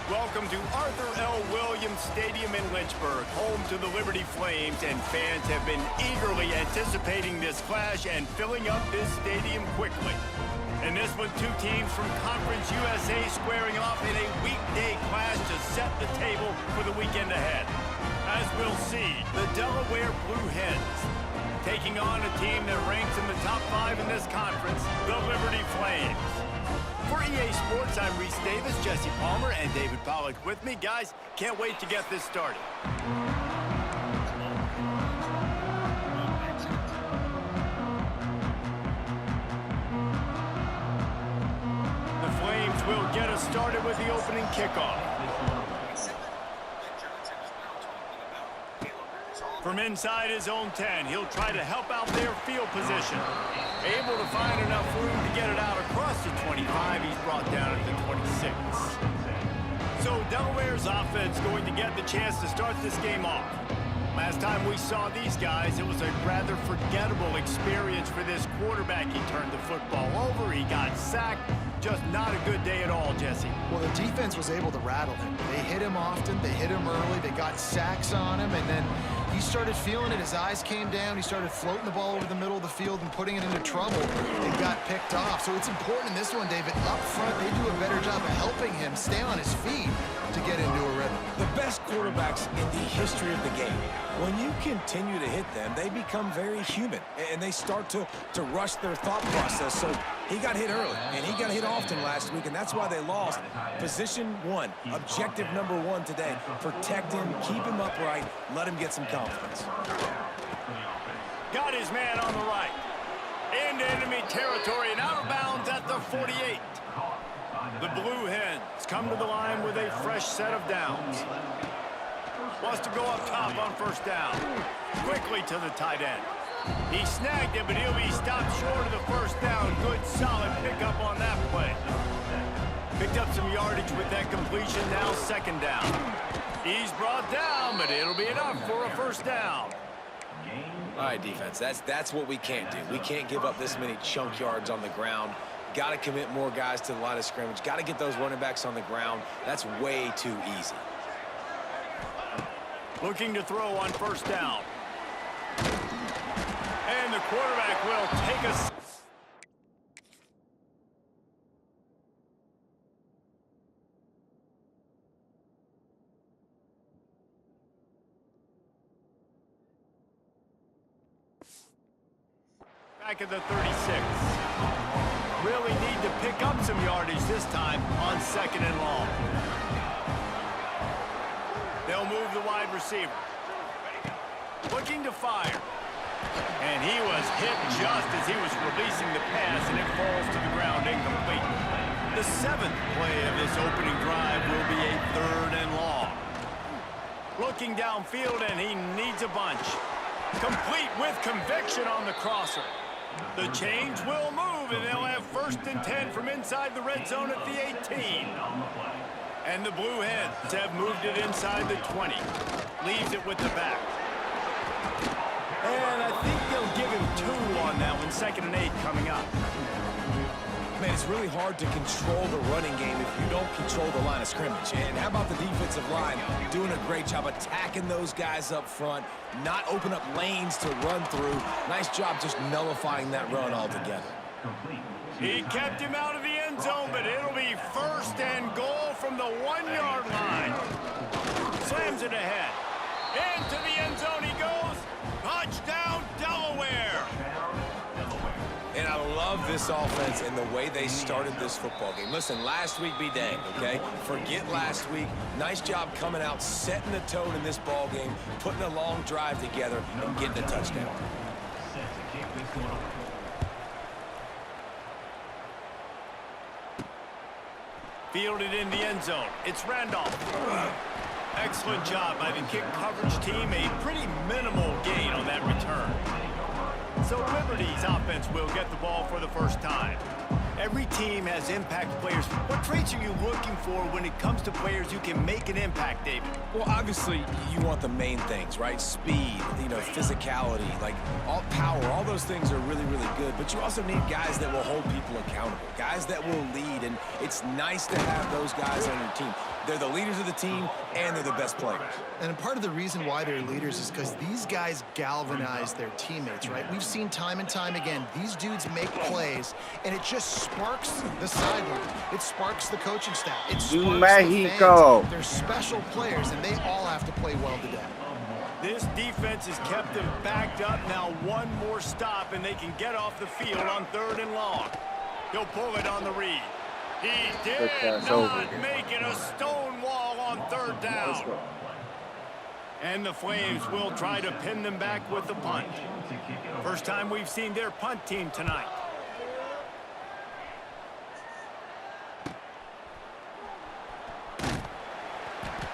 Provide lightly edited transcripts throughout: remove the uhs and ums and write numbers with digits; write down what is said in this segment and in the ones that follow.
Welcome to Arthur L. Williams Stadium in Lynchburg, home to the Liberty Flames, and fans have been eagerly anticipating this clash and filling up this stadium quickly. In this one, two teams from Conference USA squaring off in a weekday clash to set the table for the weekend ahead. As we'll see, the Delaware Blue Hens taking on a team that ranks in the top 5 in this conference, the Liberty Flames. For EA Sports, I'm Reese Davis, Jesse Palmer, and David Pollack with me. Guys, can't wait to get this started. The Flames will get us started with the opening kickoff. From inside his own 10, he'll try to help out their field position. Able to find enough room to get it out across the 25. He's brought down at the 26. So Delaware's offense going to get the chance to start this game off. Last time we saw these guys, it was a rather forgettable experience for this quarterback. He turned the football over, he got sacked. Just not a good day at all, Jesse. Well, the defense was able to rattle him. They hit him often, they hit him early, they got sacks on him, and then he started feeling it. His eyes came down. He started floating the ball over the middle of the field and putting it into trouble and got picked off. So it's important in this one, David. Up front, they do a better job of helping him stay on his feet to get into a rhythm. The best quarterbacks in the history of the game, when you continue to hit them, they become very human, and they start to rush their thought process. So he got hit early, and he got hit often last week, and that's why they lost. Position one, objective number one today. Protect him, keep him upright, let him get some confidence. Got his man on the right. Into enemy territory and out of bounds at the 48. The Blue Hens come to the line with a fresh set of downs. Wants to go up top on first down. Quickly to the tight end. He snagged it, but he'll be stopped short of the first down. Good, solid pickup on that play. Picked up some yardage with that completion, now second down. He's brought down, but it'll be enough for a first down. All right, defense, that's what we can't do. We can't give up this many chunk yards on the ground. Got to commit more guys to the line of scrimmage. Got to get those running backs on the ground. That's way too easy. Looking to throw on first down. And the quarterback will take us. Back at the 36. Really need to pick up some yardage this time on second and long. They'll move the wide receiver. Looking to fire. And he was hit just as he was releasing the pass, and it falls to the ground incomplete. The 7th play of this opening drive will be a third and long. Looking downfield, and he needs a bunch. Complete with conviction on the crosser. The chains will move, and they'll have first and 10 from inside the red zone at the 18. And the Blue Hens have moved it inside the 20. Leaves it with the back. And I think they'll give him 2 on that one. Second and 8 coming up. Man, it's really hard to control the running game if you don't control the line of scrimmage. And how about the defensive line doing a great job attacking those guys up front, not open up lanes to run through. Nice job just nullifying that run altogether. He kept him out of the end zone, but it'll be first and goal from the 1-yard line. Slams it ahead. Into the end zone he goes. Touchdown, Delaware. And I love this offense and the way they started this football game. Listen, last week be danged, okay? Forget last week. Nice job coming out, setting the tone in this ball game, putting a long drive together, and getting a touchdown. Fielded in the end zone. It's Randolph. Excellent job by the kick coverage team. A pretty minimal gain on that return. So Liberty's offense will get the ball for the first time. Every team has impact players. What traits are you looking for when it comes to players who can make an impact, David? Well, obviously, you want the main things, right? Speed, physicality, like all power, all those those things are really, really good, but you also need guys that will hold people accountable, guys that will lead, and it's nice to have those guys on your team. They're the leaders of the team, and they're the best players. And part of the reason why they're leaders is because these guys galvanize their teammates, right? We've seen time and time again, these dudes make plays, and it just sparks the sideline. It sparks the coaching staff. It sparks the fans. They're special players, and they all have to play well today. This defense has kept them backed up. Now one more stop, and they can get off the field on 3rd and long. He'll pull it on the read. He did not make it a stone wall on 3rd down. And the Flames will try to pin them back with the punt. First time we've seen their punt team tonight.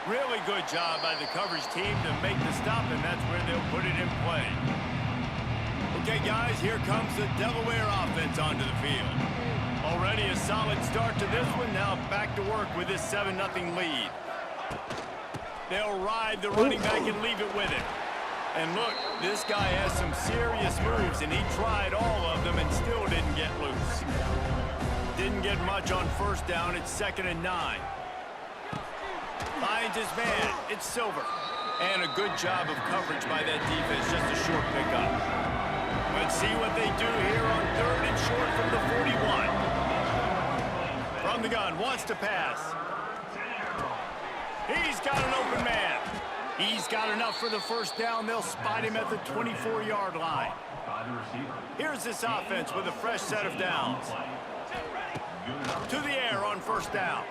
Really good job by the coverage team to make the stop, and that's where they'll put it in play. Okay, guys, here comes the Delaware offense onto the field. Already a solid start to this one. Now back to work with this 7-0 lead. They'll ride the running back and leave it with him. And look, this guy has some serious moves, and he tried all of them and still didn't get loose. Didn't get much on 1st down. It's 2nd and 9. Finds his man. It's Silver. And a good job of coverage by that defense. Just a short pickup. Let's see what they do here on 3rd and short from the 41. From the gun, wants to pass. He's got an open man. He's got enough for the 1st down. They'll spot him at the 24-yard line. Here's this offense with a fresh set of downs. To the air on 1st down.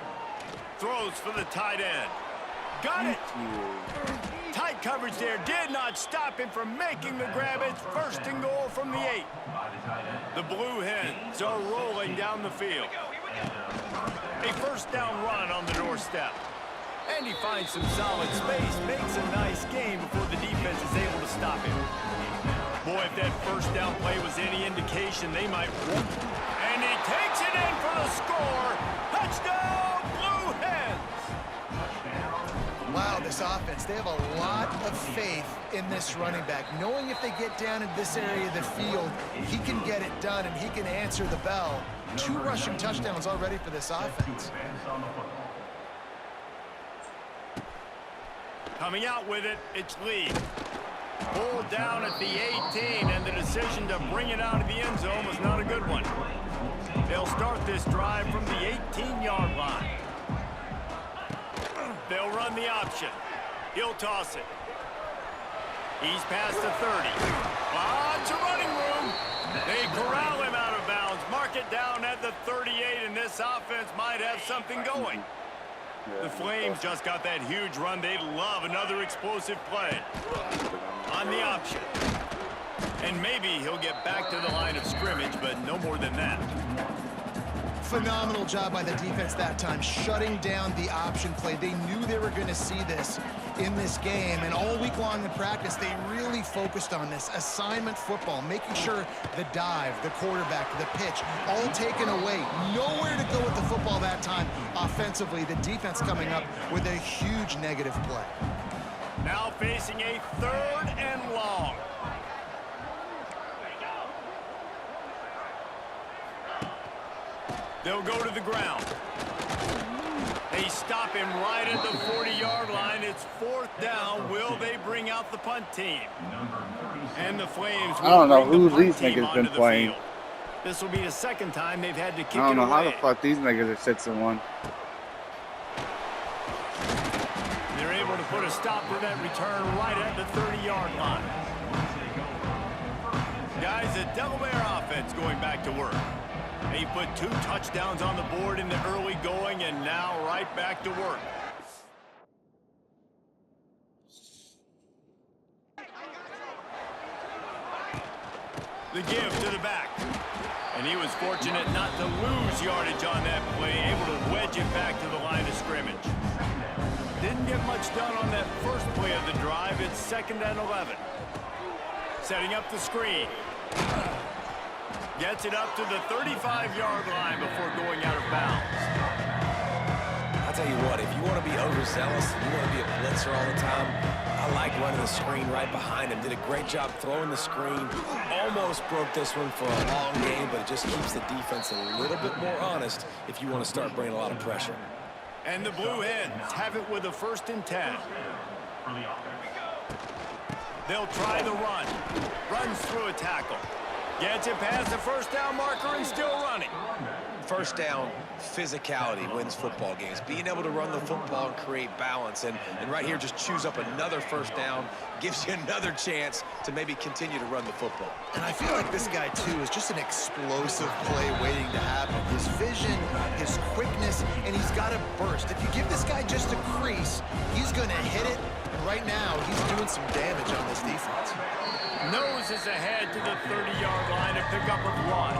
Throws for the tight end. Got it. Tight coverage there. Did not stop him from making the grab. It's 1st and goal from the 8. The Blue Hens are rolling down the field. A 1st down run on the doorstep. And he finds some solid space. Makes a nice game before the defense is able to stop him. Boy, if that 1st down play was any indication, they might win. And he takes it in for the score. Touchdown, Blue Hens! Wow, this offense, they have a lot of faith in this running back, knowing if they get down in this area of the field, he can get it done and he can answer the bell. 2 rushing touchdowns already for this offense. Coming out with it, it's Lee. Pulled down at the 18, and the decision to bring it out of the end zone was not a good one. They'll start this drive from the 18-yard line. They'll run the option. He'll toss it. He's past the 30. Lots of running room. They corral him out of bounds. Mark it down at the 38, and this offense might have something going. The Flames just got that huge run. They'd love another explosive play. On the option. And maybe he'll get back to the line of scrimmage, but no more than that. Phenomenal job by the defense that time, shutting down the option play. They knew they were going to see this in this game, and all week long in practice, they really focused on this assignment football, making sure the dive, the quarterback, the pitch, all taken away. Nowhere to go with the football that time. Offensively, the defense coming up with a huge negative play. Now facing a 3rd and long. They'll go to the ground. They stop him right at the 40-yard line. It's 4th down. Will they bring out the punt team? And the Flames will I don't know who the these punt team niggas been onto the playing. field. This will be the 2nd time they've had to kick it away. I don't know how the fuck these niggas are 6-1. They're able to put a stop to that return right at the 30-yard line. Guys, the Delaware offense going back to work. They put 2 touchdowns on the board in the early going, and now right back to work. The give to the back. And he was fortunate not to lose yardage on that play, able to wedge it back to the line of scrimmage. Didn't get much done on that first play of the drive. It's 2nd and 11. Setting up the screen. Gets it up to the 35-yard line before going out of bounds. I'll tell you what, if you want to be overzealous and you want to be a blitzer all the time, I like running the screen right behind him. Did a great job throwing the screen almost broke this one for a long game, but it just keeps the defense a little bit more honest if you want to start bringing a lot of pressure. And the Blue Hens have it with a 1st and 10. They'll try the run. Runs through a tackle. Gets it past the first down marker and still running. First down, physicality wins football games. Being able to run the football and create balance. And right here, just choose up another first down. Gives you another chance to maybe continue to run the football. And I feel like this guy, too, is just an explosive play waiting to happen. His vision, his quickness, and he's got a burst. If you give this guy just a crease, he's going to hit it. And right now, he's doing some damage on this defense. Noses ahead to the 30-yard line to pick up a run.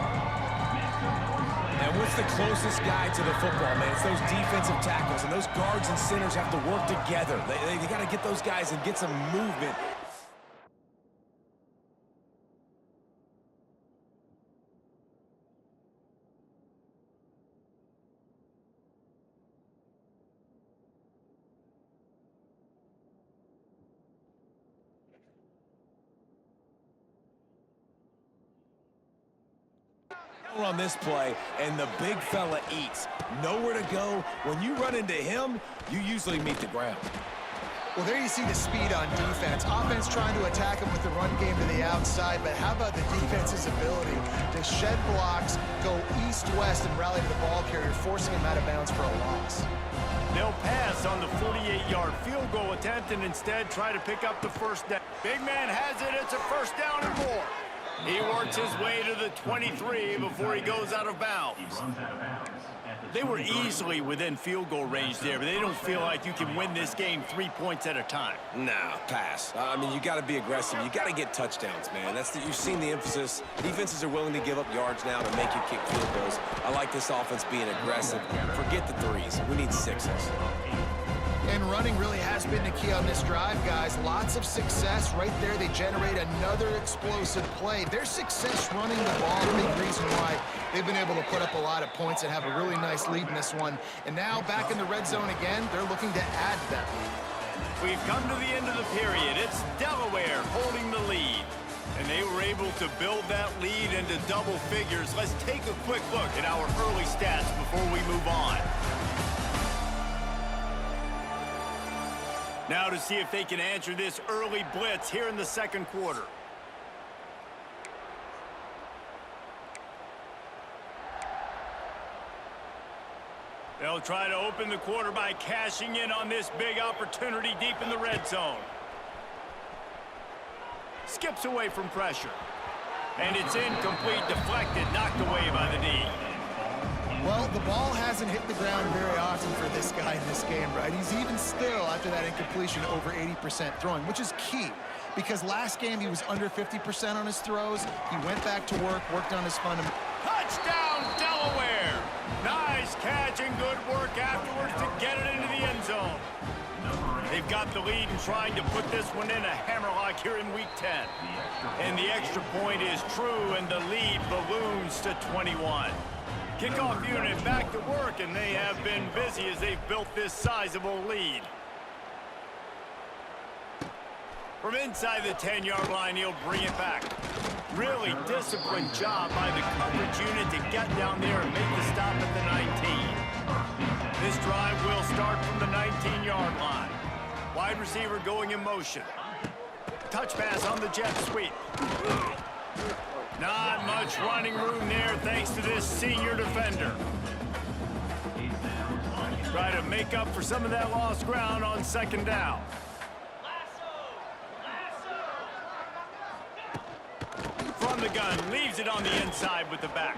And what's the closest guy to the football, man? It's those defensive tackles, and those guards and centers have to work together. They got to get those guys and get some movement. On this play, and the big fella eats. Nowhere to go. When you run into him, you usually meet the ground. Well, there you see the speed on defense. Offense trying to attack him with the run game to the outside, but how about the defense's ability to shed blocks, go east-west, and rally to the ball carrier, forcing him out of bounds for a loss. They'll pass on the 48-yard field goal attempt and instead try to pick up the first down. Big man has it. It's a first down and more. He works his way to the 23 before he goes out of bounds. They were easily within field goal range there, but they don't feel like you can win this game 3 points at a time. Nah, pass. I mean, you got to be aggressive. You got to get touchdowns, man. You've seen the emphasis. Defenses are willing to give up yards now to make you kick field goals. I like this offense being aggressive. Forget the threes. We need sixes. And running really has been the key on this drive, guys. Lots of success right there. They generate another explosive play. Their success running the ball, a big reason why they've been able to put up a lot of points and have a really nice lead in this one. And now back in the red zone again, they're looking to add to that lead. We've come to the end of the period. It's Delaware holding the lead. And they were able to build that lead into double figures. Let's take a quick look at our early stats before we move on. Now to see if they can answer this early blitz here in the second quarter. They'll try to open the quarter by cashing in on this big opportunity deep in the red zone. Skips away from pressure. And it's incomplete, deflected, knocked away by the D. Well, the ball hasn't hit the ground very often for this guy in this game, right? He's even still, after that incompletion, over 80% throwing, which is key. Because last game, he was under 50% on his throws. He went back to work, worked on his fundamentals. Touchdown, Delaware! Nice catch and good work afterwards to get it into the end zone. They've got the lead and trying to put this one in a hammerlock here in Week 10. And the extra point is true, and the lead balloons to 21. Kickoff unit back to work, and they have been busy as they've built this sizable lead. From inside the 10-yard line, he'll bring it back. Really disciplined job by the coverage unit to get down there and make the stop at the 19. This drive will start from the 19-yard line. Wide receiver going in motion. Touch pass on the jet sweep. Not much running room there thanks to this senior defender. Try to make up for some of that lost ground on second down. From the gun, leaves it on the inside with the back.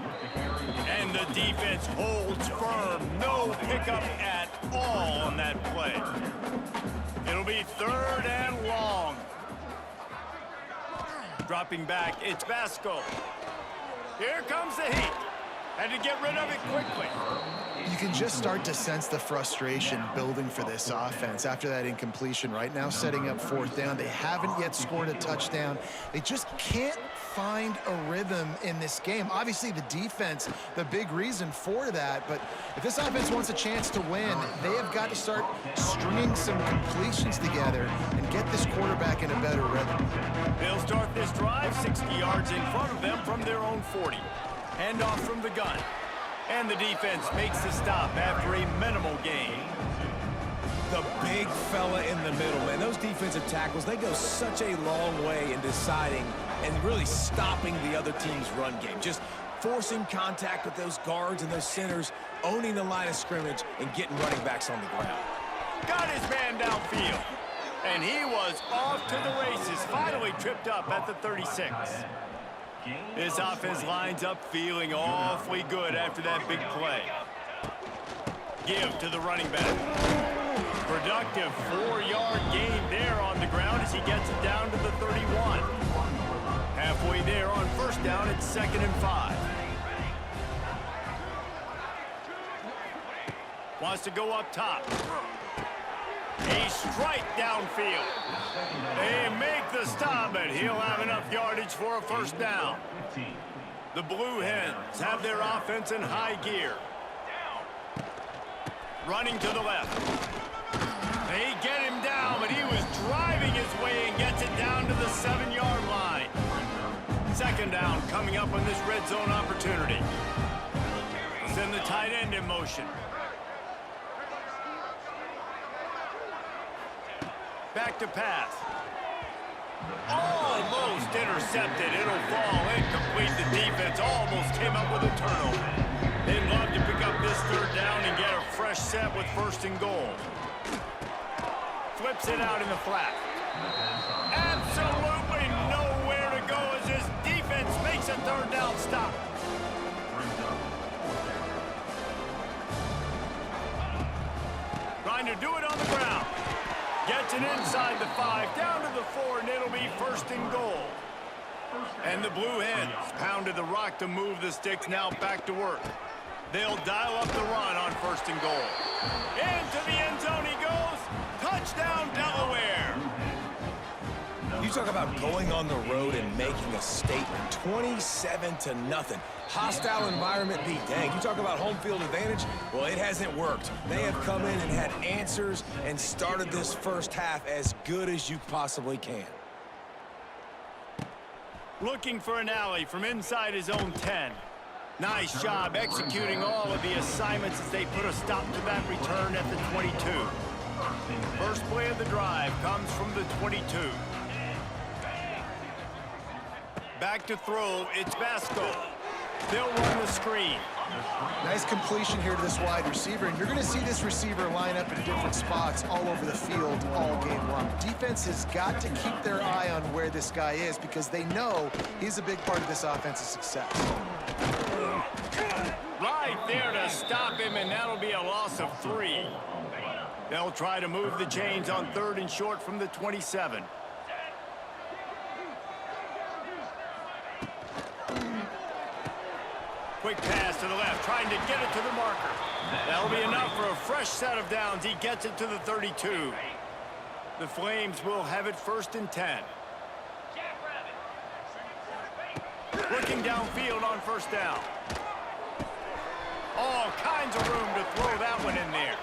And the defense holds firm. No pickup at all on that play. It'll be third and long. Dropping back, it's Vasco. Here comes the heat. Had to get rid of it quickly. You can just start to sense the frustration building for this offense after that incompletion. Right now, setting up fourth down. They haven't yet scored a touchdown. They just can't find a rhythm in this game. Obviously, the defense, the big reason for that. But if this offense wants a chance to win, they have got to start stringing some completions together and get this quarterback in a better rhythm. They'll start this drive 60 yards in front of them from their own 40. Handoff from the gun. And the defense makes the stop after a minimal gain. The big fella in the middle, man. Those defensive tackles, they go such a long way in deciding and really stopping the other team's run game. Just forcing contact with those guards and those centers, owning the line of scrimmage, and getting running backs on the ground. Got his man downfield. And he was off to the races, finally tripped up at the 36. This offense lines up feeling awfully good after that big play. Give to the running back. Productive 4-yard gain there on the ground as he gets it down to the 31. Halfway there on first down, it's 2nd and 5. Wants to go up top. A strike downfield. They make the stop, but he'll have enough yardage for a first down. The Blue Hens have their offense in high gear. Running to the left. They get him down, but he was driving his way and gets it down to the 7-yard line. 2nd down coming up on this red zone opportunity. Send the tight end in motion. Back to pass. Almost intercepted. It'll fall incomplete. The defense almost came up with a turnover. They'd love to pick up this 3rd down and get a fresh set with 1st and goal. Flips it out in the flat. Absolutely nowhere to go as this defense makes a 3rd down stop. Trying to do it on the ground. Gets it inside the 5, down to the 4, and it'll be 1st and goal. And the Blue Hens pounded the rock to move the sticks, now back to work. They'll dial up the run on 1st and goal. Into the end zone he goes. Touchdown, Delaware. You talk about going on the road and making a statement. 27-0. Hostile environment be dang. You talk about home field advantage. Well, it hasn't worked. They have come in and had answers and started this first half as good as you possibly can. Looking for an alley from inside his own 10. Nice job executing all of the assignments as they put a stop to that return at the 22. First play of the drive comes from the 22. Back to throw, it's Vasco. They'll run the screen. Nice completion here to this wide receiver, and you're going to see this receiver line up in different spots all over the field all game long. Defense has got to keep their eye on where this guy is because they know he's a big part of this offense's success. Right there to stop him, and that'll be a loss of 3. They'll try to move the chains on 3rd and short from the 27. Quick pass to the left, trying to get it to the marker. That'll be enough for a fresh set of downs. He gets it to the 32. The Flames will have it 1st and 10. Looking downfield on 1st down. All kinds of room to throw that one in there.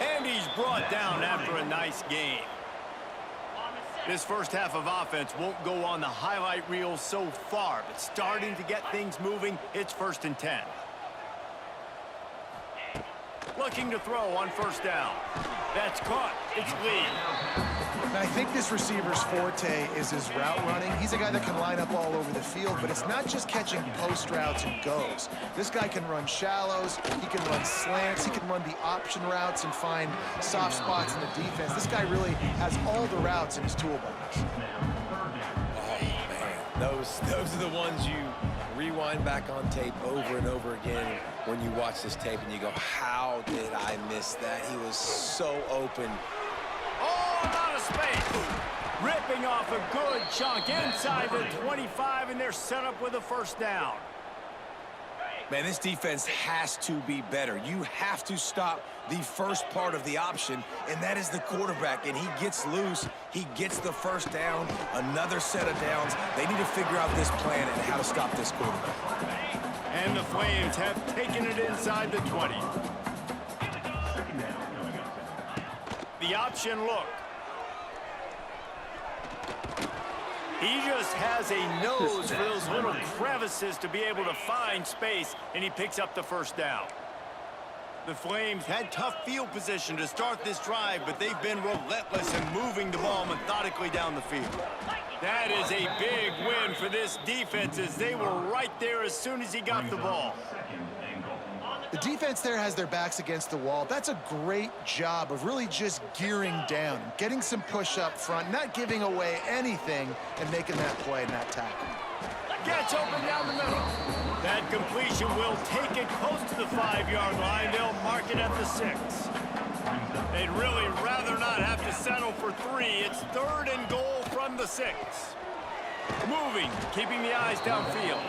And he's brought down after a nice gain. This first half of offense won't go on the highlight reel so far, but starting to get things moving, it's 1st and 10. Looking to throw on 1st down. That's caught. It's Lee. Now, I think this receiver's forte is his route running. He's a guy that can line up all over the field, but it's not just catching post routes and goes. This guy can run shallows, he can run slants, he can run the option routes and find soft spots in the defense. This guy really has all the routes in his toolbox. Oh, man. Those are the ones you rewind back on tape over and over again when you watch this tape and you go, how did I miss that? He was so open. Oh, out of space. Ripping off a good chunk inside the 25, and they're set up with a 1st down. Man, this defense has to be better. You have to stop the first part of the option, and that is the quarterback. And he gets loose. He gets the 1st down, another set of downs. They need to figure out this plan and how to stop this quarterback. And the Flames have taken it inside the 20. The option look. He just has a nose for those little crevices to be able to find space, and he picks up the first down. The Flames had tough field position to start this drive, but they've been relentless in moving the ball methodically down the field. That is a big win for this defense, as they were right there as soon as he got the ball. The defense there has their backs against the wall. That's a great job of really just gearing down, getting some push up front, not giving away anything, and making that play and that tackle. Gets open down the middle. That completion will take it close to the 5-yard line. They'll mark it at the 6. They'd really rather not have to settle for 3. It's 3rd and goal from the 6. Moving, keeping the eyes downfield.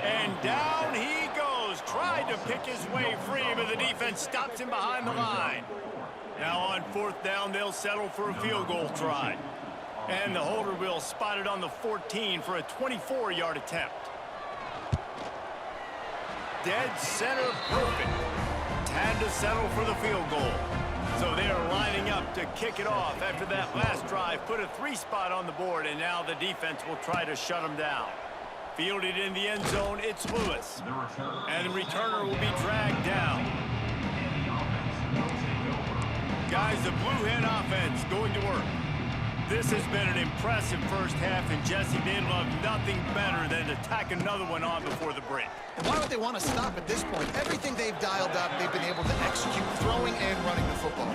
And down he goes. Tried to pick his way free, but the defense stops him behind the line. Now on 4th down, they'll settle for a field goal try. And the holder will spot it on the 14 for a 24-yard attempt. Dead center perfect. Had to settle for the field goal. So they are lining up to kick it off after that last drive. Put a 3 spot on the board, and now the defense will try to shut them down. Fielded in the end zone, it's Lewis. And the returner will be dragged down. Guys, the Blue Hen offense going to work. This has been an impressive first half, and Jesse, they'd love nothing better than to tack another one on before the break. And why would they want to stop at this point? Everything they've dialed up, they've been able to execute, throwing and running the football.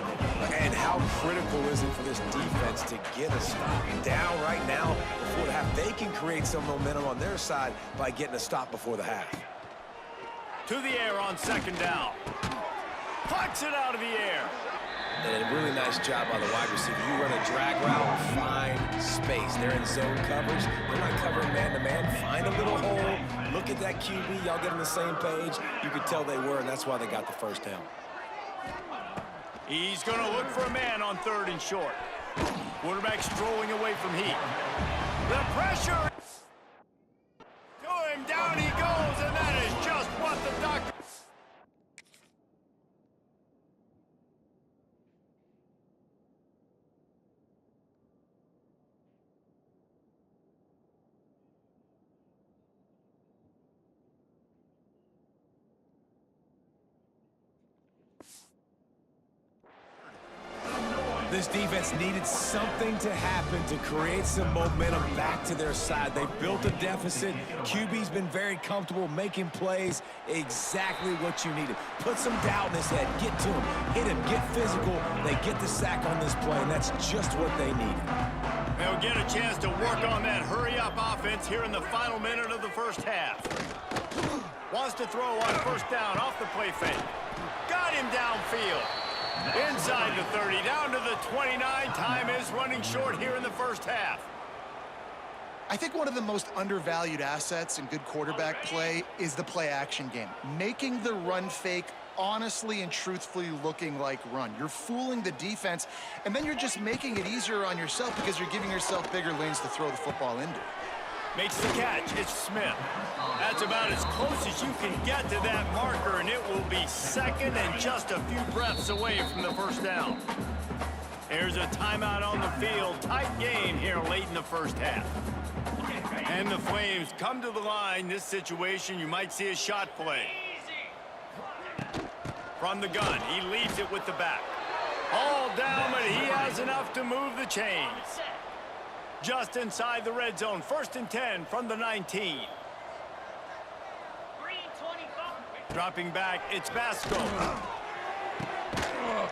And how critical is it for this defense to get a stop? Down right now before the half. They can create some momentum on their side by getting a stop before the half. To the air on 2nd down. Plucks it out of the air. And a really nice job by the wide receiver. You run a drag route, find space. They're in zone coverage. They're not covering man-to-man. Find a little hole. Look at that QB. Y'all get on the same page. You could tell they were, and that's why they got the first down. He's going to look for a man on 3rd and short. Quarterback strolling away from heat. The pressure. To him, down he goes, and that is just what the doctor... This defense needed something to happen to create some momentum back to their side. They built a deficit. QB's been very comfortable making plays. Exactly what you needed. Put some doubt in his head. Get to him. Hit him. Get physical. They get the sack on this play, and that's just what they needed. They'll get a chance to work on that hurry-up offense here in the final minute of the first half. Wants to throw on 1st down off the play fake. Got him downfield. Inside the 30, down to the 29. Time is running short here in the first half. I think one of the most undervalued assets in good quarterback play is the play-action game. Making the run fake honestly and truthfully looking like run. You're fooling the defense, and then you're just making it easier on yourself because you're giving yourself bigger lanes to throw the football into. Makes the catch. It's Smith. That's about as close as you can get to that marker, and it will be 2nd and just a few breaths away from the first down. There's a timeout on the field. Tight game here late in the first half. And the Flames come to the line. This situation, you might see a shot play. From the gun, he leaves it with the back. All down, but he has enough to move the chains. Just inside the red zone, 1st and 10 from the 19. Dropping back, it's Basco.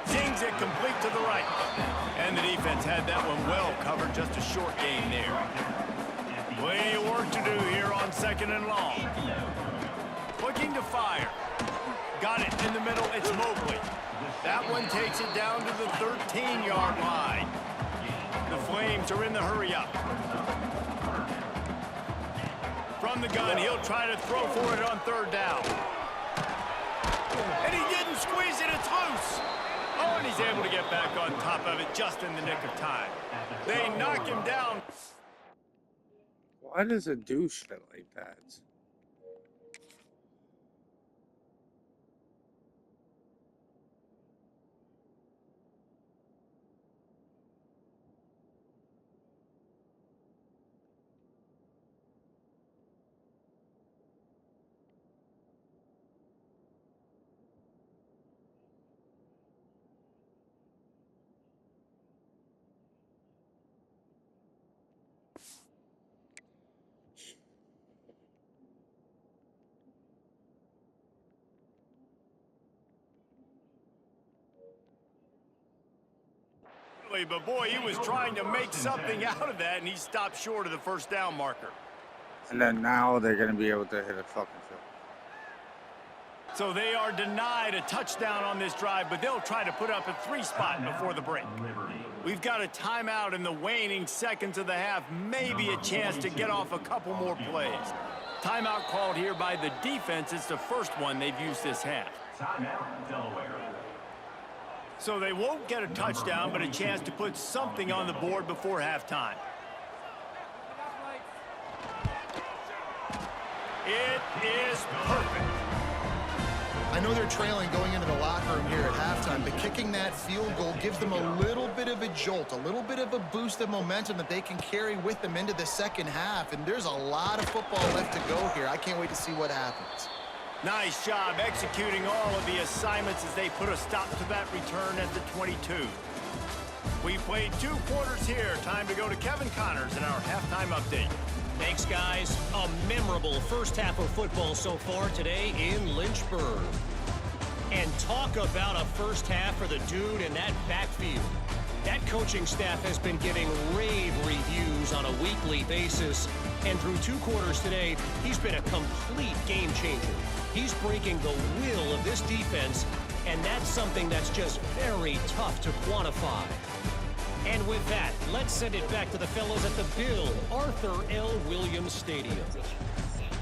Zings it complete to the right. And the defense had that one well covered, just a short gain there. Plenty of work to do here on 2nd and long. Looking to fire. Got it in the middle, it's Mobley. That one takes it down to the 13-yard line. The Flames are in the hurry-up. From the gun, he'll try to throw for it on 3rd down. And he didn't squeeze it, it's loose. Oh, and he's able to get back on top of it just in the nick of time. They knock him down. Why does a douche fit like that? early, but boy, he was trying to make something out of that, and he stopped short of the first down marker. And then now they're going to be able to hit a fucking field. So they are denied a touchdown on this drive, but they'll try to put up a 3-spot before the break. We've got a timeout in the waning seconds of the half, maybe a chance to get off a couple more plays. Timeout called here by the defense. It's the first one they've used this half. So they won't get a touchdown, but a chance to put something on the board before halftime. It is perfect. I know they're trailing going into the locker room here at halftime, but kicking that field goal gives them a little bit of a jolt, a little bit of a boost of momentum that they can carry with them into the second half, and there's a lot of football left to go here. I can't wait to see what happens. Nice job executing all of the assignments as they put a stop to that return at the 22. We played 2 quarters here. Time to go to Kevin Connors in our halftime update. Thanks, guys. A memorable first half of football so far today in Lynchburg. And talk about a first half for the dude in that backfield. That coaching staff has been giving rave reviews on a weekly basis. And through 2 quarters today, he's been a complete game changer. He's breaking the will of this defense, and that's something that's just very tough to quantify. And with that, let's send it back to the fellows at the Bill Arthur L. Williams Stadium.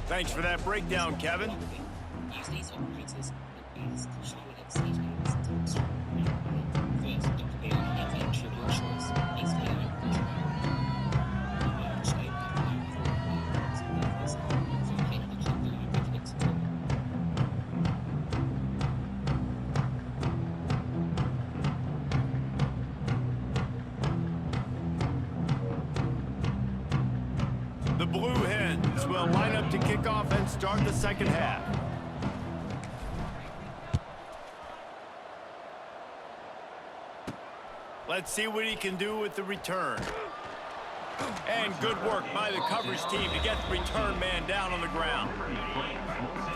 Thanks for that breakdown, Kevin. The Blue Hens will line up to kick off and start the second half. Let's see what he can do with the return. And good work by the coverage team to get the return man down on the ground.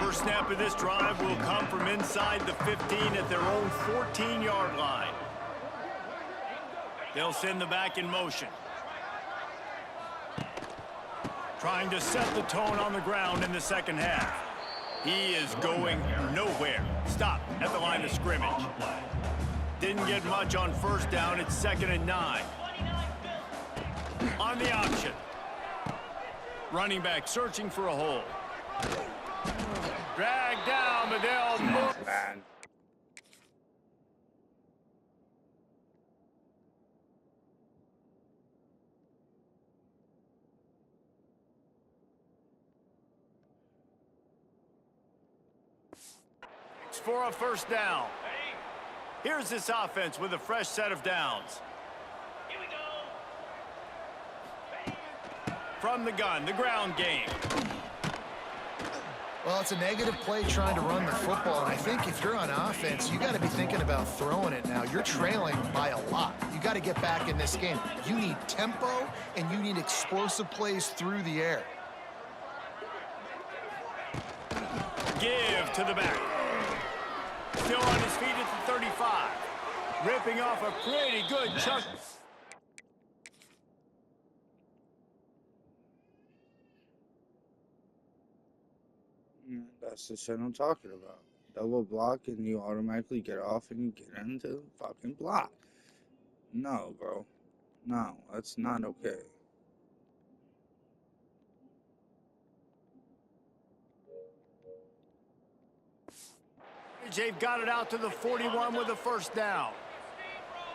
First snap of this drive will come from inside the 15 at their own 14-yard line. They'll send the back in motion. Trying to set the tone on the ground in the second half. He is going nowhere. Stop at the line of scrimmage. Didn't get much on first down. It's 2nd and 9. On the option. Running back searching for a hole. Dragged down, but they'll move. Man. For a first down. Here's this offense with a fresh set of downs. Here we go. From the gun, the ground game. Well, it's a negative play trying to run the football, and I think if you're on offense, you got to be thinking about throwing it now. You're trailing by a lot. You got to get back in this game. You need tempo, and you need explosive plays through the air. Give to the back. Still on his feet at the 35. Ripping off a pretty good chunk. That's the shit I'm talking about. Double block and you automatically get off and you get into the fucking block. No, bro. No, that's not okay. They've got it out to the 41 with a first down.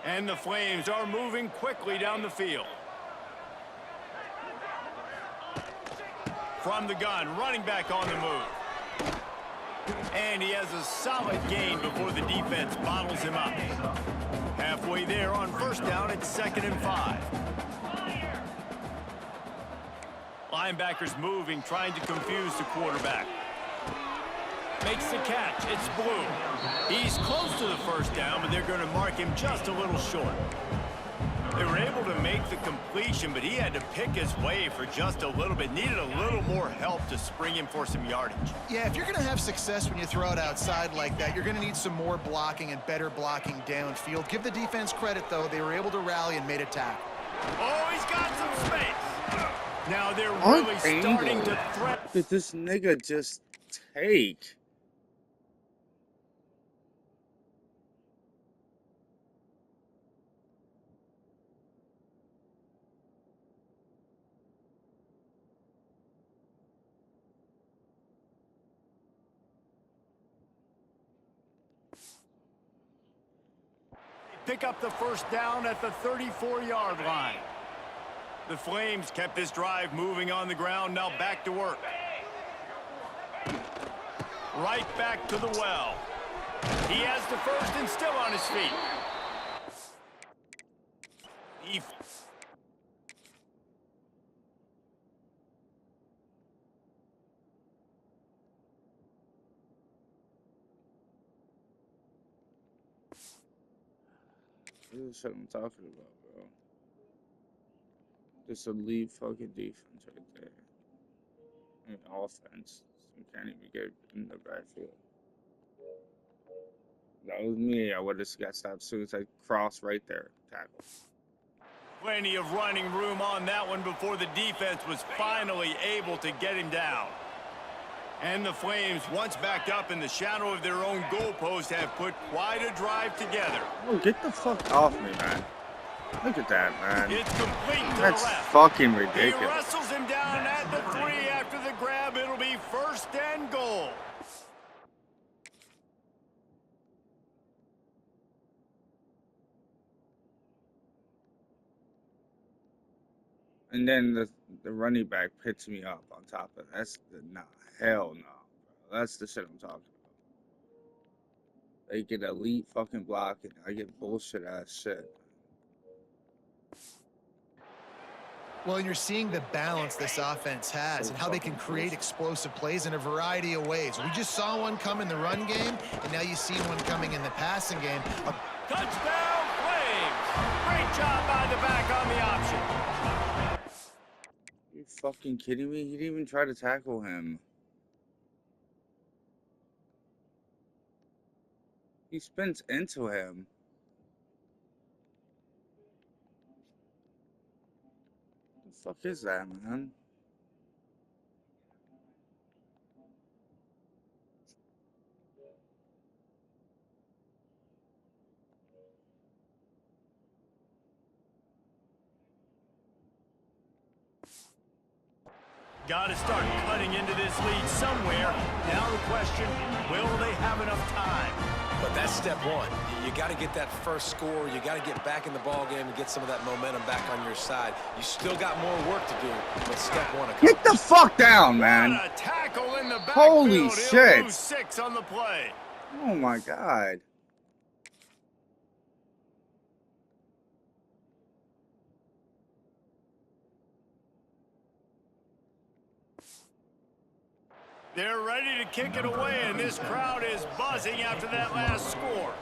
And the Flames are moving quickly down the field. From the gun, running back on the move. And he has a solid gain before the defense bottles him up. Halfway there on first down, it's 2nd and 5. Linebackers moving, trying to confuse the quarterback. Makes the catch. It's Blue. He's close to the first down, but they're going to mark him just a little short. They were able to make the completion, but he had to pick his way for just a little bit. Needed a little more help to spring him for some yardage. Yeah, if you're going to have success when you throw it outside like that, you're going to need some more blocking and better blocking downfield. Give the defense credit, though. They were able to rally and made a tackle. Oh, he's got some space. Now they're really starting to threat. Did this nigga just take? Pick up the first down at the 34-yard line. The Flames kept this drive moving on the ground. Now back to work. Right back to the well. He has the first and still on his feet. This is what I'm talking about, bro. This elite fucking defense right there. I mean, offense. You can't even get in the backfield. That was me. I would have got stopped as soon as I crossed right there. Tackle. Plenty of running room on that one before the defense was finally able to get him down. And the Flames, once backed up in the shadow of their own goalpost, have put quite a drive together. Oh, get the fuck off me, man. Look at that, man. It's complete to That's the left. fucking He ridiculous. wrestles him down at the 3 after the grab. It'll be first and goal. And then the running back picks me up on top of that. That's nah, hell no, bro. That's the shit I'm talking about. They get elite fucking blocking. I get bullshit ass shit. Well, you're seeing the balance this offense has and how they can create explosive plays in a variety of ways. We just saw one come in the run game, and now you see one coming in the passing game. Touchdown, Flames! Great job by the back on the option. You fucking kidding me? He didn't even try to tackle him. He spins into him. What the fuck is that, man? Got to start cutting into this lead somewhere. Now the question, will they have enough time? But that's step one. You got to get that first score. You got to get back in the ball game and get some of that momentum back on your side. You still got more work to do, but step one. Get the fuck down, man. What a tackle in the backfield. Holy shit. He'll lose 6 on the play. Oh my god. They're ready to kick it away, and this crowd is buzzing after that last score.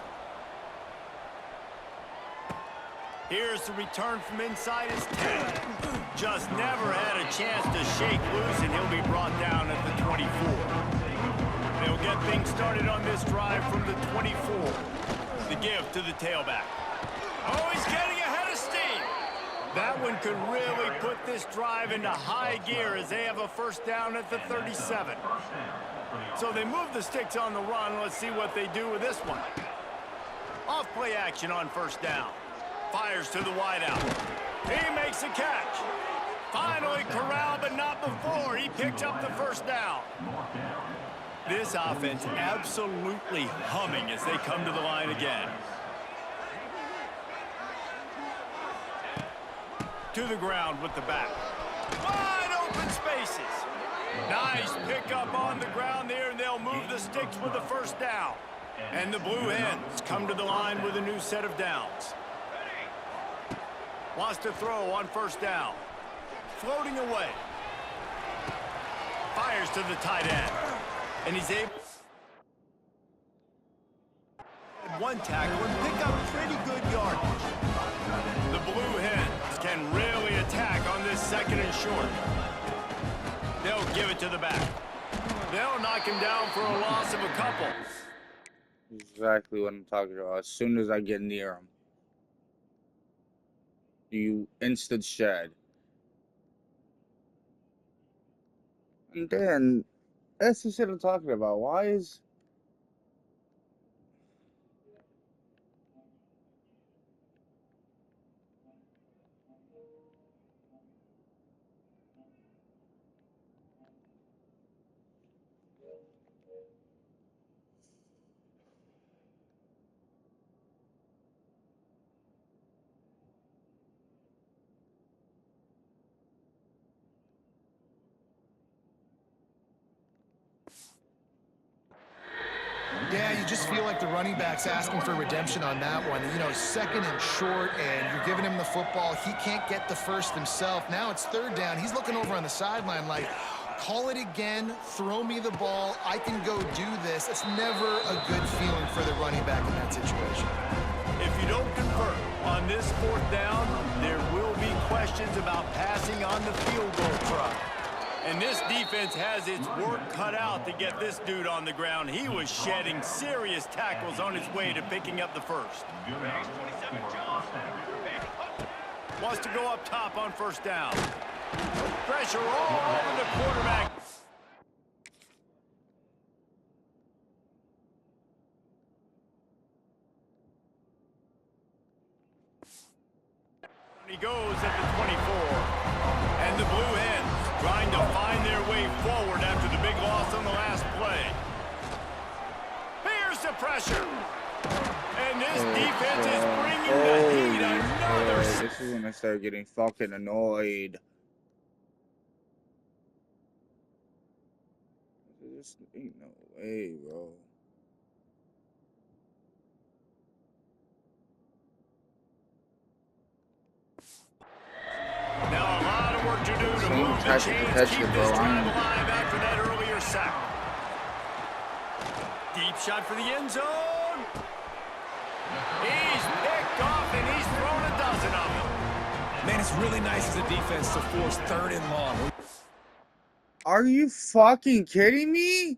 Here's the return from inside his 10. Just never had a chance to shake loose, and he'll be brought down at the 24. They'll get things started on this drive from the 24. The give to the tailback. Oh, he's getting ahead of steam. That one could really put this drive into high gear as they have a first down at the 37. So they move the sticks on the run. Let's see what they do with this one. Off play action on first down. Fires to the wideout. He makes a catch. Finally corralled, but not before. He picked up the first down. This offense absolutely humming as they come to the line again. To the ground with the back. Wide open spaces. Nice pickup on the ground there, and they'll move the sticks with the first down. And the Blue Hens come to the line with a new set of downs. Wants to throw on first down. Floating away. Fires to the tight end. And he's able... one tackle and pick up pretty good yardage. The Blue Hens can really attack on this second and short. They'll give it to the back. They'll knock him down for a loss of a couple. Exactly what I'm talking about. As soon as I get near him, you instant shed. And then, that's the shit I'm talking about. Why is... Yeah, you just feel like the running back's asking for redemption on that one. You know, second and short, and you're giving him the football. He can't get the first himself. Now it's third down. He's looking over on the sideline like, call it again, throw me the ball, I can go do this. It's never a good feeling for the running back in that situation. If you don't convert on this fourth down, there will be questions about passing on the field goal truck. And this defense has its work cut out to get this dude on the ground. He was shedding serious tackles on his way to picking up the first. Wants to go up top on first down. Pressure all over the quarterback. He goes at the 24. And the Blue Hens trying to find their way forward after the big loss on the last play. Here's the pressure. And this defense is bringing the heat. Another. This is when I start getting fucking annoyed. This ain't no way, bro. Now a lot of work to do to move the chains, keep this drive alive after that earlier sack. Deep shot for the end zone. He's picked off and he's thrown a dozen of them. Man, it's really nice as a defense to force third and long. Are you fucking kidding me?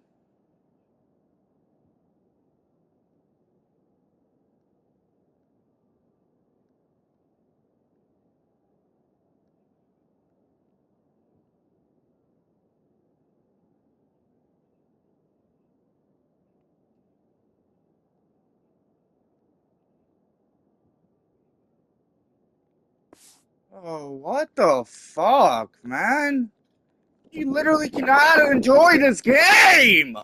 Oh, what the fuck, man? You literally cannot enjoy this game!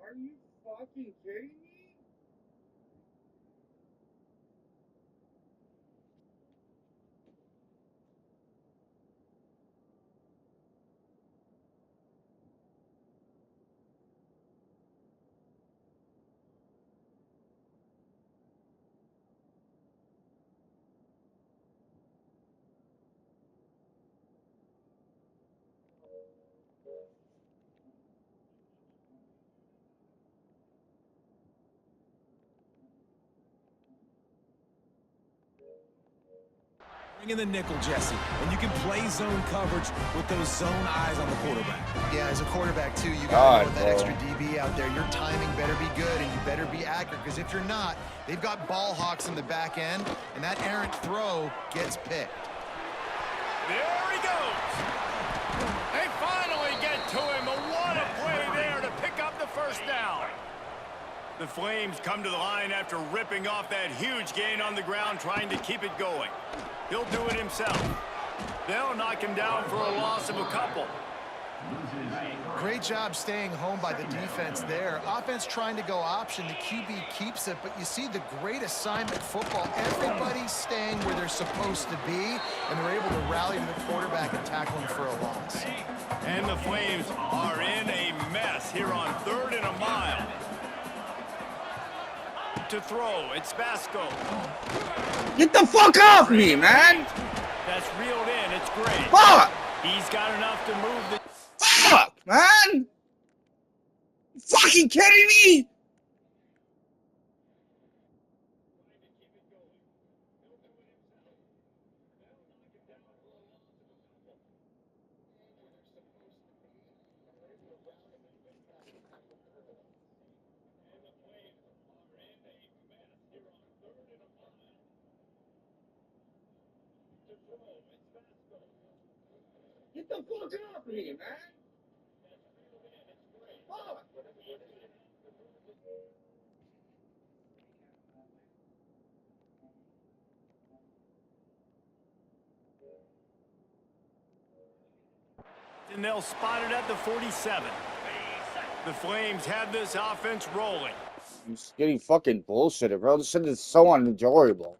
Are you fucking kidding me? Bring in the nickel, Jesse, and you can play zone coverage with those zone eyes on the quarterback. Yeah, as a quarterback, too, you got to know with that extra DB out there, your timing better be good and you better be accurate, because if you're not, they've got ball hawks in the back end, and that errant throw gets picked. There he goes. They finally get to him. But what a play there to pick up the first down. The Flames come to the line after ripping off that huge gain on the ground, trying to keep it going. He'll do it himself. They'll knock him down for a loss of a couple. Great job staying home by the defense there. Offense trying to go option. The QB keeps it, but you see the great assignment football. Everybody's staying where they're supposed to be, and they're able to rally to the quarterback and tackle him for a loss. And the Flames are in a mess here on 3rd and a mile. To throw, it's Vasco. Get the fuck off me, man! That's reeled in, it's great. Fuck! He's got enough to move the... Fuck, man! You fucking kidding me? Get the fuck off me, man! Fuck! And they'll spot it at the 47. The Flames have this offense rolling. I'm just getting fucking bullshitted, bro. This shit is so unenjoyable.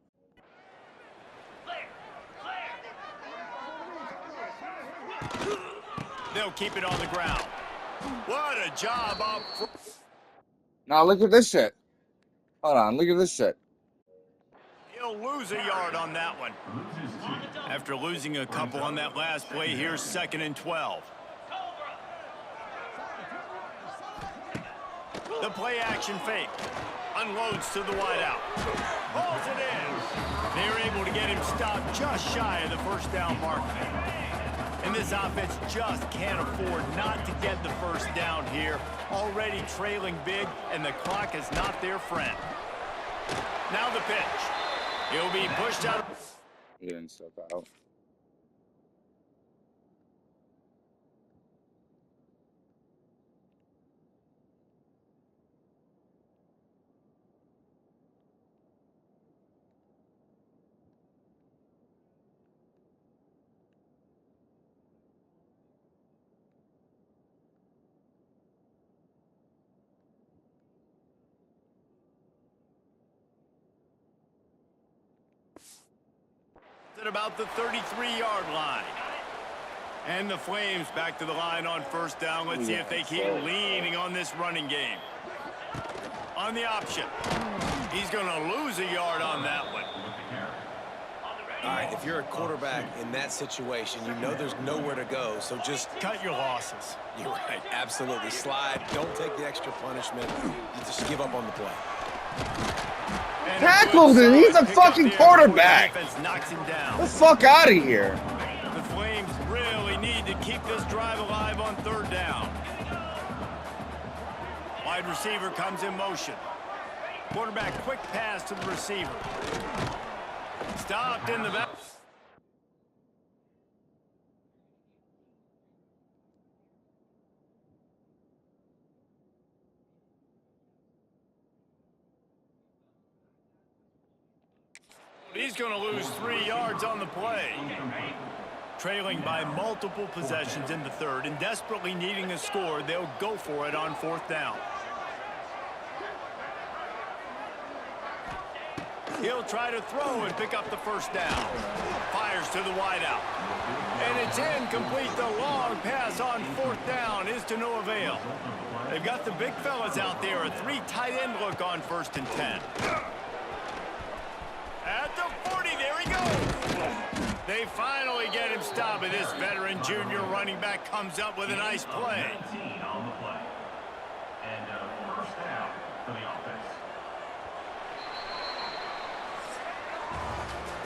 They'll keep it on the ground. What a job up front. Now look at this shit. Hold on, look at this shit. He'll lose a yard on that one. After losing a couple on that last play, here's 2nd and 12. The play action fake. Unloads to the wideout. Pulls it in. They're able to get him stopped just shy of the first down marker. And this offense just can't afford not to get the first down here. Already trailing big, and the clock is not their friend. Now the pitch. He'll be pushed out. Getting stuff out. At about the 33-yard line. And the Flames back to the line on first down. Let's see if they keep leaning on this running game. On the option. He's going to lose a yard on that one. All right, if you're a quarterback in that situation, you know there's nowhere to go, so just... Cut your losses. You're right, absolutely. Slide, don't take the extra punishment. You just give up on the play. Tackled him. He's a fucking quarterback. Defense knocks him down. Get the fuck out of here. The Flames really need to keep this drive alive on 3rd down. Wide receiver comes in motion. Quarterback quick pass to the receiver. Stopped in the back. He's going to lose 3 yards on the play. Trailing by multiple possessions in the 3rd and desperately needing a score, they'll go for it on 4th down. He'll try to throw and pick up the first down. Fires to the wideout. And it's incomplete. The long pass on 4th down is to no avail. They've got the big fellas out there. A 3 tight end look on 1st and 10. At the 40, there he goes. They finally get him stopped, and this veteran junior running back comes up with a nice play. On the play. And first down for the offense.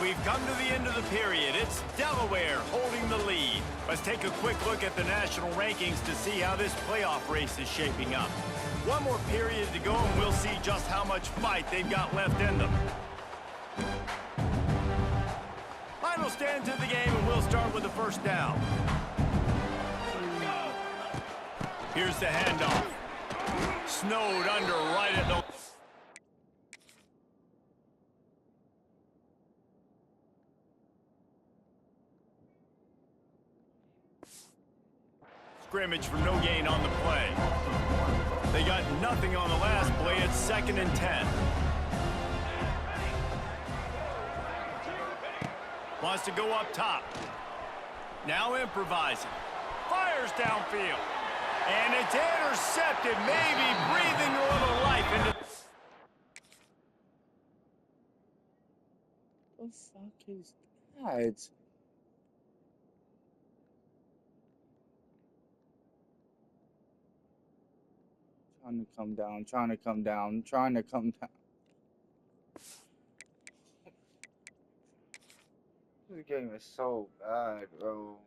We've come to the end of the period. It's Delaware holding the lead. Let's take a quick look at the national rankings to see how this playoff race is shaping up. One more period to go, and we'll see just how much fight they've got left in them. Final stands of the game, and we'll start with the first down. Here's the handoff. Snowed under right at the... scrimmage for no gain on the play. They got nothing on the last play. It's 2nd and 10. Wants to go up top. Now improvising. Fires downfield. And it's intercepted, maybe breathing a little life into... What the fuck is that? Trying to come down, trying to come down, trying to come down. This game is so bad, bro.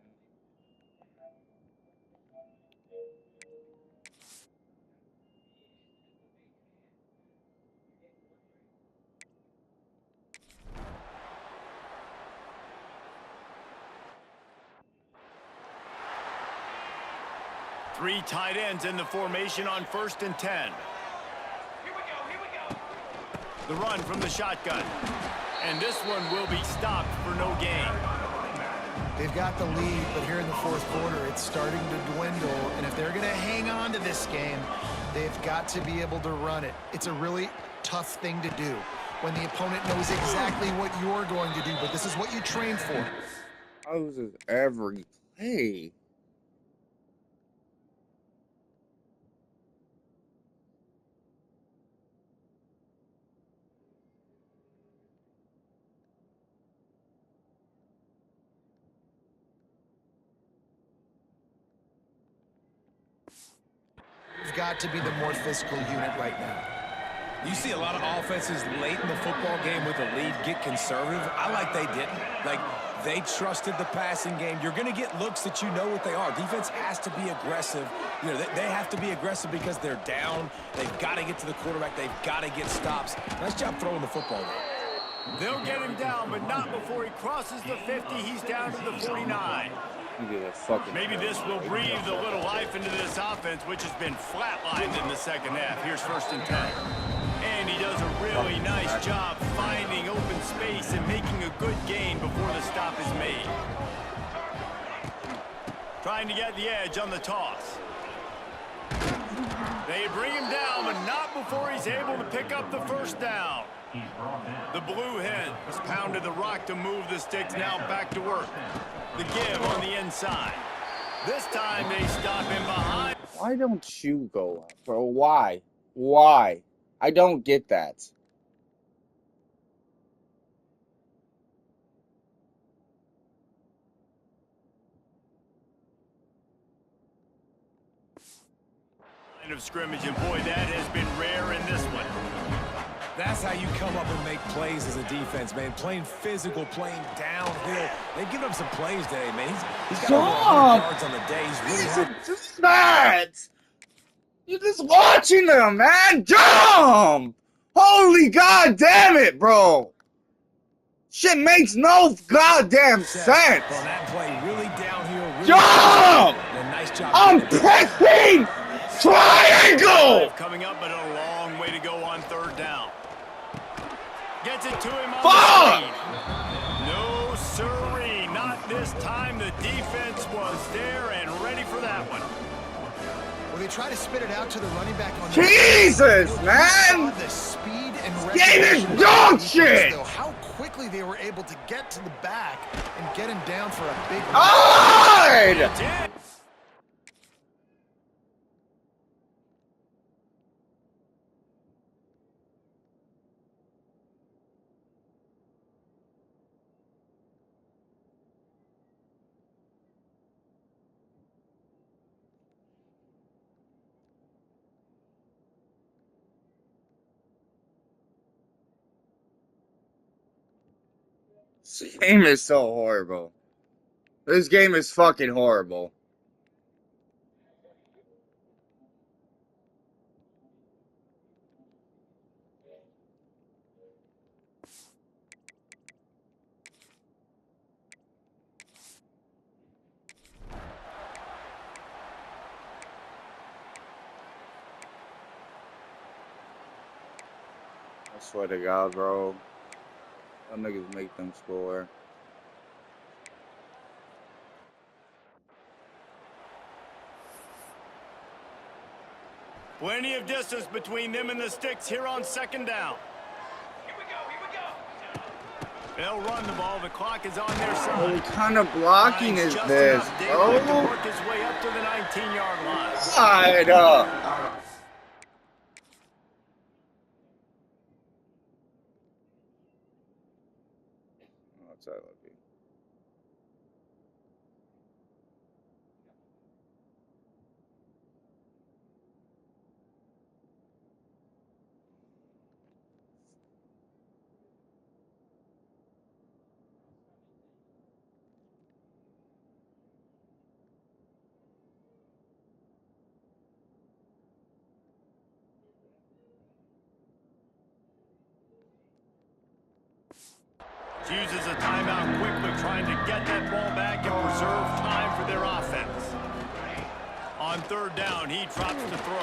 Three tight ends in the formation on 1st and 10. The run from the shotgun. And this one will be stopped for no gain. They've got the lead, but here in the 4th quarter, it's starting to dwindle. And if they're going to hang on to this game, they've got to be able to run it. It's a really tough thing to do when the opponent knows exactly what you're going to do, but this is what you train for. How is this every play? You've got to be the more physical unit right now. You see a lot of offenses late in the football game with a lead get conservative. I like they didn't. Like, they trusted the passing game. You're going to get looks that you know what they are. Defense has to be aggressive. You know, they have to be aggressive because they're down. They've got to get to the quarterback. They've got to get stops. Nice job throwing the football there. They'll get him down, but not before he crosses the 50. He's down to the 49. Maybe this will breathe a little life into this offense, which has been flatlined in the 2nd half. Here's 1st and 10. And he does a really nice job finding open space and making a good gain before the stop is made. Trying to get the edge on the toss. They bring him down, but not before he's able to pick up the 1st down. The Blue Hens pounded the rock to move the sticks, now back to work. The give on the inside. This time they stop him behind. Why don't you go up, bro? Why? Why? I don't get that. Line of scrimmage, and boy, that has been rare in this one. That's how you come up and make plays as a defense, man. Playing physical, playing downhill. They've given up some plays today, man. He's got over 100 yards on the day. He's really hard. Just that. You're just watching them, man. Jump! Holy god damn it, bro. Shit makes no goddamn sense. On that play, really downhill. Really Jump! Nice job. I'm pressing triangle! Coming up, but a long way to go on 3rd down. Gets it to him on Fuck! the screen. No siree, not this time. The defense was there and ready for that one. Well, they try to spit it out to the running back on Jesus, the man! The speed and Game is recognition dog of the defense, shit! though, how quickly they were able to get to the back and get him down for a big God! Did. This game is so horrible. This game is fucking horrible. I swear to God, bro. Them niggas make them score. Plenty of distance between them and the sticks here on second down. They'll run the ball. The clock is on their side. What kind of blocking is Just this, enough daylight to bro? work his way up to the 19-yard line. Side up. Outside looking. Uses a timeout quickly, trying to get that ball back and preserve time for their offense. On third down, he drops the throw.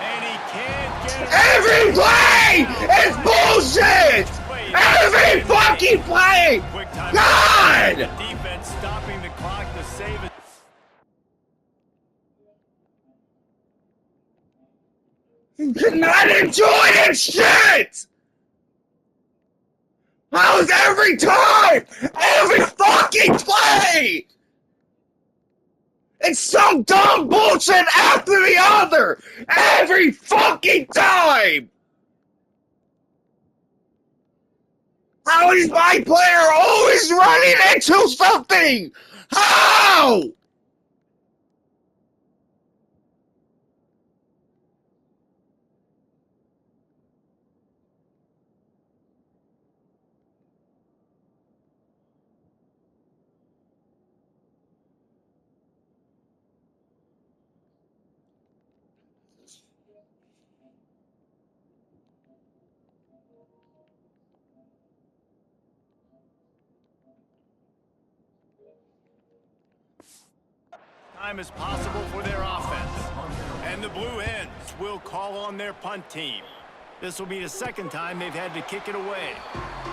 And he can't get it. Every play is bullshit! Every fucking play! Quick timeout. God! The defense stopping the clock to save it. You cannot enjoy this shit! How is every time? Every fucking play! It's some dumb bullshit after the other! Every fucking time! How is my player always running into something? How? Time as possible for their offense. And the Blue Hens will call on their punt team. This will be the second time they've had to kick it away.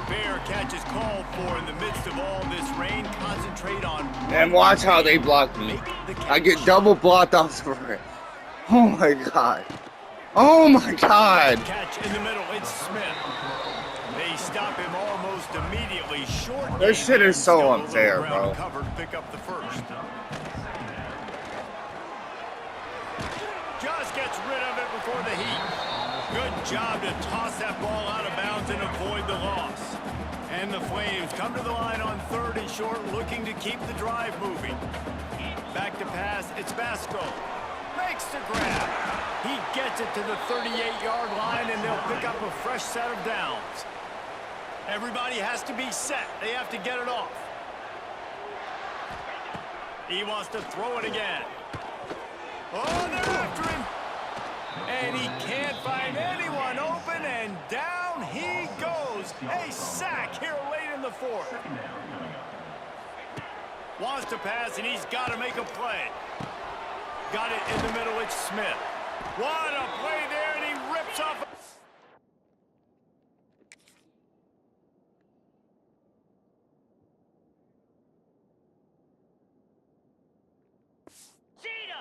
Fair catch is called for in the midst of all this rain. Concentrate on... And watch how they block me. I get double blocked off for it. Oh my god. Oh my god. Catch in the middle, it's Smith. They stop him almost immediately. Short. This shit is so Still a little unfair, ground bro. Covered, pick up the first. Just gets rid of it before the heat. Good job to toss that ball out of bounds and avoid the loss. And the Flames come to the line on third and short, looking to keep the drive moving. Back to pass, it's Basco. Makes the grab. He gets it to the 38-yard line, and they'll pick up a fresh set of downs. Everybody has to be set. They have to get it off. He wants to throw it again. Oh, they're after him. And he can't find anyone open, and down he goes. A sack here late in the fourth. Wants to pass, and he's got to make a play. Got it in the middle, it's Smith. What a play there, and he rips off.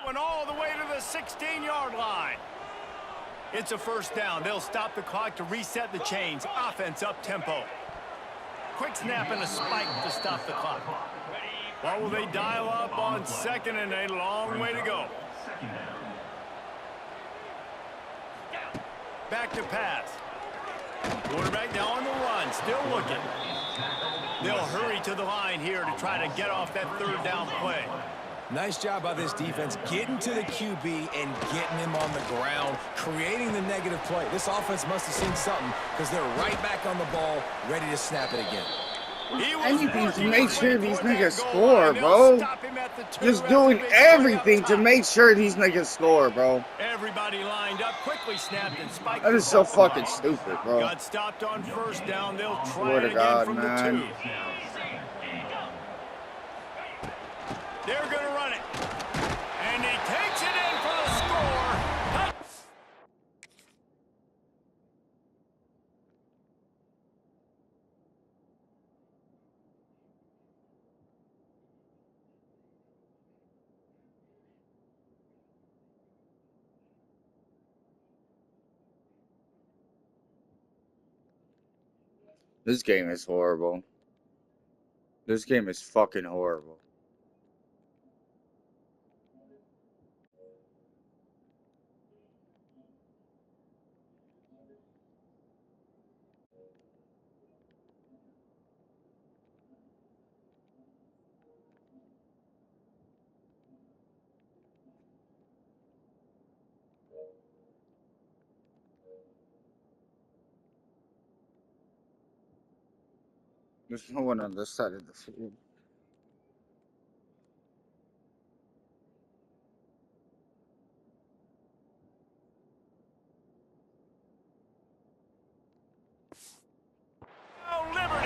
Went all the way to the 16-yard line. It's a first down. They'll stop the clock to reset the chains. Offense up tempo. Quick snap and a spike to stop the clock. What will they dial up on second and a long way to go? Back to pass. Quarterback now on the run, still looking. They'll hurry to the line here to try to get off that third down play. Nice job by this defense getting to the QB and getting him on the ground, creating the negative play. This offense must have seen something because they're right back on the ball, ready to snap it again. Anything to make sure these niggas score, bro. Just doing everything to make sure these niggas score, bro. Everybody lined up, quickly snapped and spiked. That is so fucking stupid, bro. Got stopped on first down. They'll try Swear it to again God, from man. the 2. They're going to run it. And he takes it in for the score. This game is horrible. This game is fucking horrible. There's no one on this side of the field. Oh, Liberty!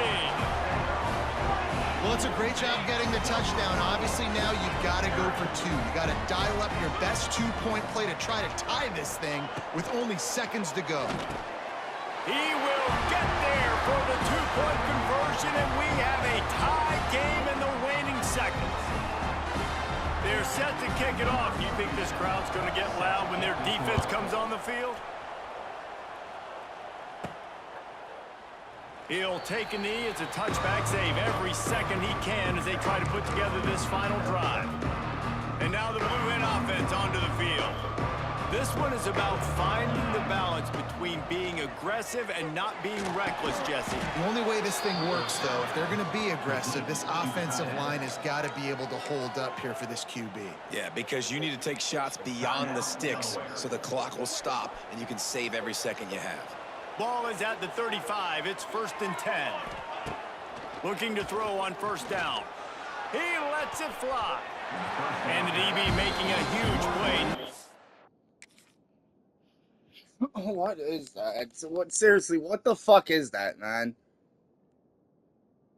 Well, it's a great job getting the touchdown. Obviously, now you've got to go for two. You got to dial up your best two-point play to try to tie this thing with only seconds to go. He will get there for the two-point conversion, and we have a tie game in the waning seconds. They're set to kick it off. You think this crowd's going to get loud when their defense comes on the field? He'll take a knee. It's a touchback save every second he can as they try to put together this final drive. And now the Blue Hen offense onto the field. This one is about finding the balance between being aggressive and not being reckless, Jesse. The only way this thing works, though, if they're going to be aggressive, this offensive line has got to be able to hold up here for this QB. Yeah, because you need to take shots beyond the sticks so the clock will stop and you can save every second you have. Ball is at the 35. It's 1st and 10. Looking to throw on first down. He lets it fly. And the DB making a huge play. What is that? What, seriously, what the fuck is that, man?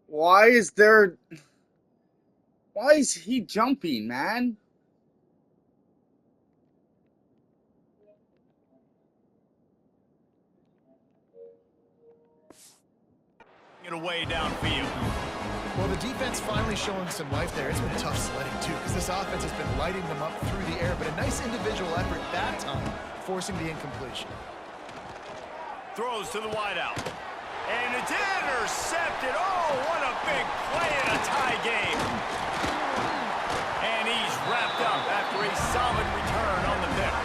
Why is he jumping, man? It away downfield. Well, the defense finally showing some life there. It's been tough sledding, too, because this offense has been lighting them up through the air, but a nice individual effort that time, forcing the incompletion. Throws to the wideout. And it's intercepted. Oh, what a big play in a tie game. And he's wrapped up after a solid return on the pick.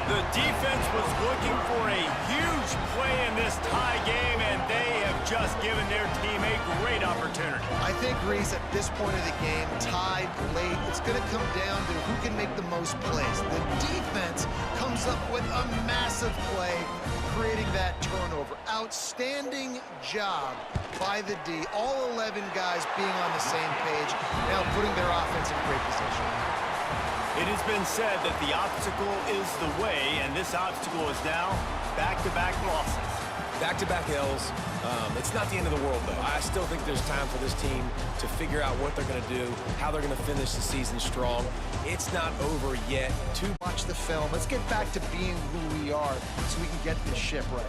The defense was looking for a huge play in this tie game, and they have just given their team a great opportunity. I think, Reese, at this point of the game, tied late, it's going to come down to who can make the most plays. The defense comes up with a massive play, creating that turnover. Outstanding job by the D. All 11 guys being on the same page, now putting their offense in great position. It has been said that the obstacle is the way, and this obstacle is now back-to-back losses. Back-to-back L's. It's not the end of the world, though. I still think there's time for this team to figure out what they're going to do, how they're going to finish the season strong. It's not over yet. Watch the film. Let's get back to being who we are so we can get this ship right.